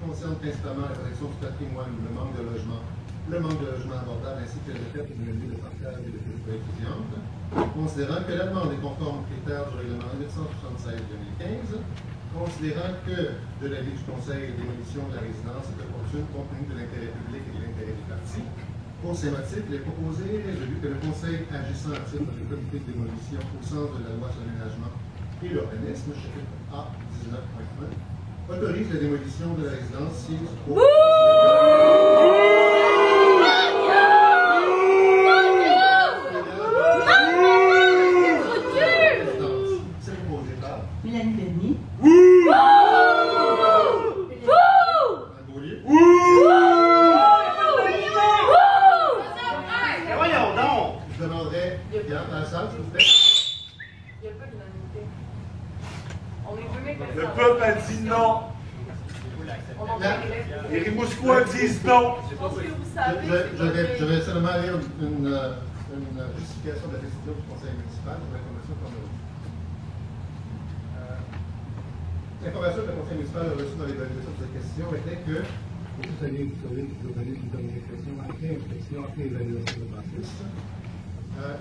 concerne principalement la protection du patrimoine ou le manque de logement abordable ainsi que le fait d'une lieu de partage et de culture étudiante, considérant que la demande est conforme aux critères du règlement 876-2015, considérant que, de l'avis du Conseil, démolition de la résidence est opportune compte tenu de l'intérêt public et de l'intérêt des parties. Pour ces motifs, il est proposé et résolu que le Conseil, agissant à titre de comité de démolition au sens de la loi sur l'aménagement et l'urbanisme, chapitre A 19.1, autorise la démolition de la résidence si c'est proposé par Mélanie Bernier. Voyons donc! Je demanderais, Yann, dans la salle, s'il vous plaît. Il n'y a pas d'unanimité. On est deux mecs. Le peuple a dit non. Les Rimousquois disent non. Je pense que vous savez. Je vais seulement lire une justification de la décision du Conseil municipal pour l'information qu'on a reçue. L'information que le Conseil municipal a reçue dans l'évaluation de cette question était que, et tout à l'heure, du service d'urbanisme de l'inspection, après inspection, après évaluation de bâtisse,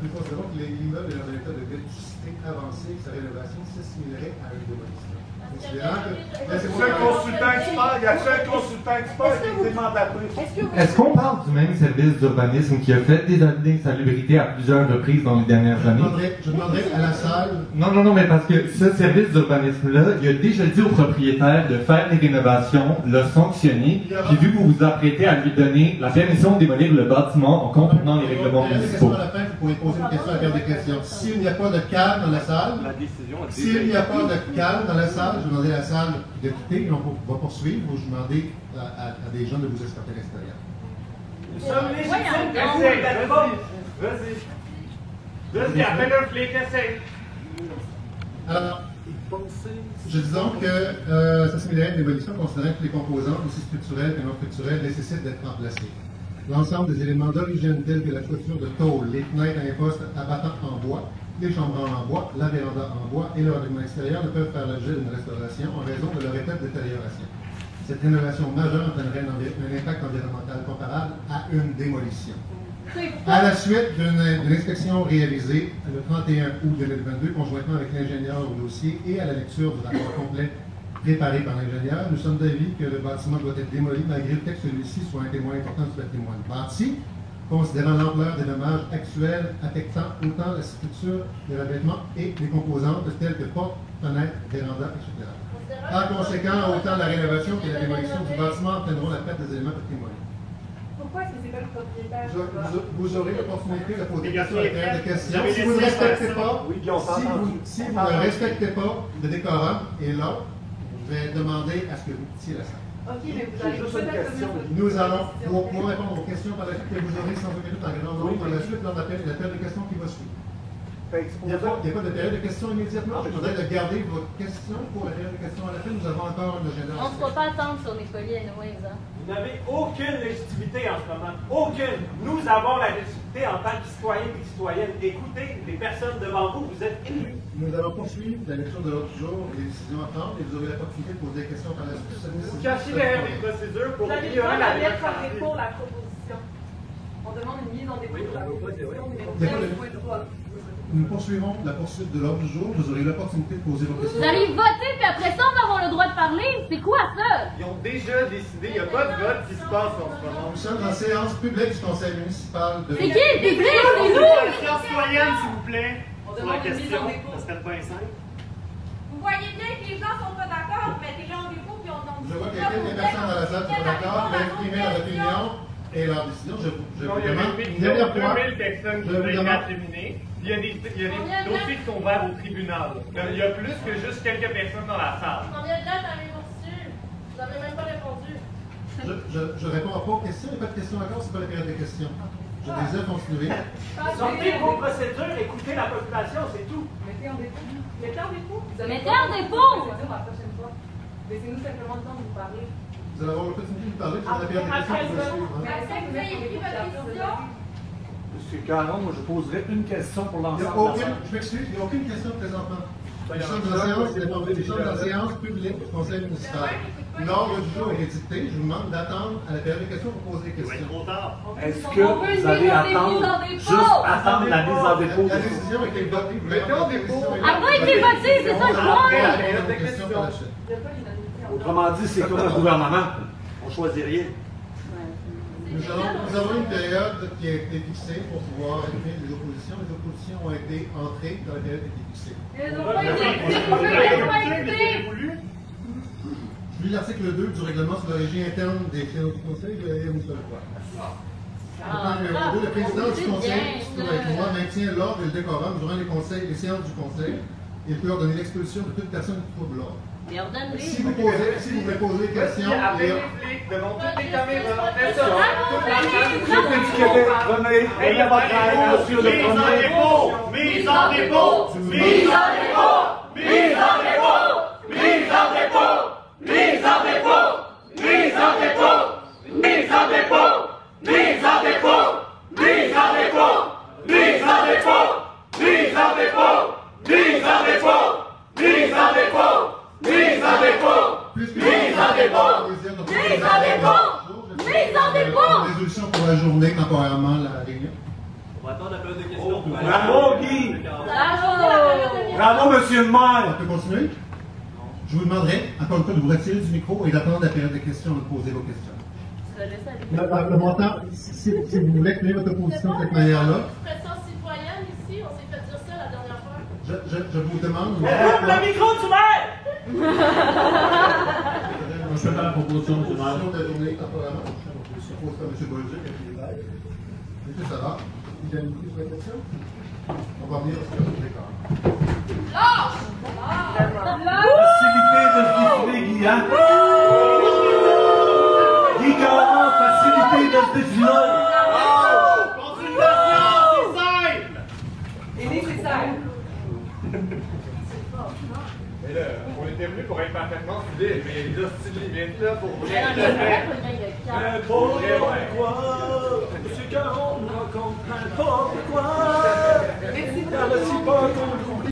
nous considérons que l'immeuble est dans un état de vétusté avancé, que sa rénovation s'assimilerait à une démolition. Considérant que. C'est un consultant expert, il y a un consultant expert qui est démandaté. Est-ce qu'on parle du même service d'urbanisme qui a fait des avis d'insalubrité à plusieurs reprises dans les dernières années? Je demanderais à la salle. Non, mais parce que ce service d'urbanisme-là, il a déjà dit au propriétaire de faire les rénovations, l'a sanctionné, puis vu que vous vous apprêtez à lui donner la permission de démolir le bâtiment en contournant les règlements municipaux. À la fin, vous pouvez poser une question à la période des questions. S'il n'y a pas de calme dans la salle, s'il n'y a pas de calme dans la salle, je vais demander à la salle de quitter et on va poursuivre ou je vais demander à des gens de vous escorter à l'extérieur. Nous sommes légitimes. Vas-y, appelle-le flic, essaye. Alors, je dis donc que ça s'améliore à une démolition considérant que les composantes, aussi structurelles que non structurelles, nécessitent d'être remplacées. L'ensemble des éléments d'origine tels que la clôture de tôle, les fenêtres à impostes abattant en bois, les chambres en bois, la véranda en bois et le revêtement extérieur ne peuvent faire l'objet d'une restauration en raison de leur état de détérioration. Cette rénovation majeure entraînerait un impact environnemental comparable à une démolition. À la suite d'une inspection réalisée le 31 août 2022, conjointement avec l'ingénieur au dossier et à la lecture du rapport complet préparé par l'ingénieur, nous sommes d'avis que le bâtiment doit être démoli malgré le fait que celui-ci soit un témoin important du patrimoine bâti, considérant l'ampleur des dommages actuels affectant autant la structure, les revêtements et les composantes telles que portes, fenêtres, vérandas, etc. Par conséquent, autant la rénovation que la démolition du bâtiment entraîneront la perte des éléments patrimoniaux. Pourquoi est-ce que c'est pas le propriétaire? Vous aurez l'opportunité de poser des questions à l'intérieur des questions. Si vous ne respectez pas, si vous ne respectez pas le décorum et l'ordre, je vais demander à ce que vous quittiez la salle. Ok, mais vous allez juste une question. Nous allons, pour répondre aux questions par la suite, que vous aurez 120 minutes en grand nombre par la suite, lors de la période de questions qui va suivre. Il n'y a pas de période de questions immédiatement. Je voudrais de garder votre question pour la période de questions à la fin. Nous avons encore un agenda. On ne se va pas attendre sur les colis, anyways. Vous n'avez aucune légitimité en ce moment. Aucune. Nous avons la légitimité en tant que citoyens et citoyennes. Écoutez les personnes devant vous, vous êtes élus. Nous allons poursuivre la lecture de l'autre jour, les décisions à prendre, et vous aurez l'opportunité de poser des questions par la suite. Vous cachez derrière les procédures pour Vous avez ignorer pas la la lettre en démocratie. dépôt, la proposition. On demande une mise en dépôt de la proposition numéro Il y a pas de- 15.3. Nous poursuivons la poursuite de l'ordre du jour. Vous aurez l'opportunité de poser vos questions. Vous allez voter, puis après ça, on va avoir le droit de parler. C'est quoi ça? Ils ont déjà décidé, il n'y a pas de vote qui se passe en ce moment. Nous sommes en séance publique du Conseil municipal de... C'est qui le public? C'est nous! Question citoyenne, s'il vous plaît. On Sur la demande une mise question, en dépôt. ça serait bien simple. Vous voyez bien que les gens sont pas d'accord, mettez-les en dépôt puis on Je vois qu'il y a quelques personnes dans la salle qui sont d'accord, qui ont exprimé leur opinion et leur décision. Je vous Non, il y demande avait une dernière fois. 2000 personnes qui Je vous voudraient être demande- incriminées. Il y a des dossiers qui sont ouverts au tribunal. Il y a plus que juste quelques personnes dans la salle. Combien de dates avez-vous reçu? Vous n'avez même pas répondu. Je réponds pas aux questions. Il n'y a pas de questions encore, c'est pas la période des questions. Je désire continuer. Sortez vos procédures, écoutez la population, c'est tout. Mettez en dépôt. Mettez en dépôt. Vous allez Mettez en pas dépôt. la procédure la prochaine fois. Laissez-nous simplement le temps de vous parler. Vous allez avoir l'opportunité de parler sur la période des questions qui va suivre. Mais est-ce que vous avez pris votre décision? Monsieur Caron, moi je poserais une question pour Il n'y l'ensemble a de la aucune, salle. je m'excuse, il n'y a aucune question présentement. Les chambres de séance, les chambres de séance publiques du Conseil municipal. L'ordre du jour est dicté. Je vous demande d'attendre à la période de questions pour poser des questions. Est-ce que vous allez attendre, juste attendre la mise en dépôt? La décision a été votée. Mettez en dépôt. Elle n'a pas été votée, c'est ça le La point! période de questions par la suite. Autrement dit, c'est comme un gouvernement. On choisit rien. Nous avons une période qui a été fixée pour pouvoir écrire les oppositions. Les oppositions ont été entrées dans la période qui a été fixée. Elles n'ont pas été écoutées! Je lis l'article 2 du règlement sur la régie interne des créneaux du Conseil. Je vais une seule fois. Le président du Conseil, qui se trouve avec moi, maintient l'ordre et le décorum durant les séances du Conseil. Il peut ordonner l'expulsion de toute personne qui trouve l'ordre. Mais ordonne-les! Si vous voulez poser des questions, Appelez les flics devant toutes les caméras. Faites ça. Venez, ayez votre aide, monsieur le premier. Mise en dépôt! Mise en dépôt! Mise en dépôt! Mise en dépôt! Mise en dépôt! Mise en dépôt! Mise en dépôt! Mise en dépôt! Mise en dépôt! Mise en dépôt! Mise en dépôt! Mise en dépôt! Mise en dépôt! Mise en dépôt! Mise en dépôt! Mise en dépôt! Mise en dépôt! Résolution pour la journée, temporairement, la réunion. On va attendre la période de questions. Bravo, Guy! Bravo! Bravo, monsieur le On maire! peut continuer? Je vous demanderai, encore une fois, de vous retirer du micro et d'attendre la période de questions de poser vos questions. Le montant, si vous voulez exprimer votre opposition de cette manière-là, Pression citoyenne ici, on s'est fait dire ça la dernière fois. je vous demande. Coupe le micro du maire! Je fais la proposition de la journée temporairement. Je propose à M. Bolduc et puis M. Savard. Il y a une petite question? On va venir à ce que vous décor. Facilité de se défiler, Guy, hein? Guy Caron, facilité de se défiler. Continuation, c'est simple! Et nécessaire. Mais là, on était venus pour être parfaitement fidèles, mais il y a des hostiles qui viennent là pour rien Mais de non, fait. mais Monsieur Caron ne comprend pas pourquoi. Merci Car si pas qu'on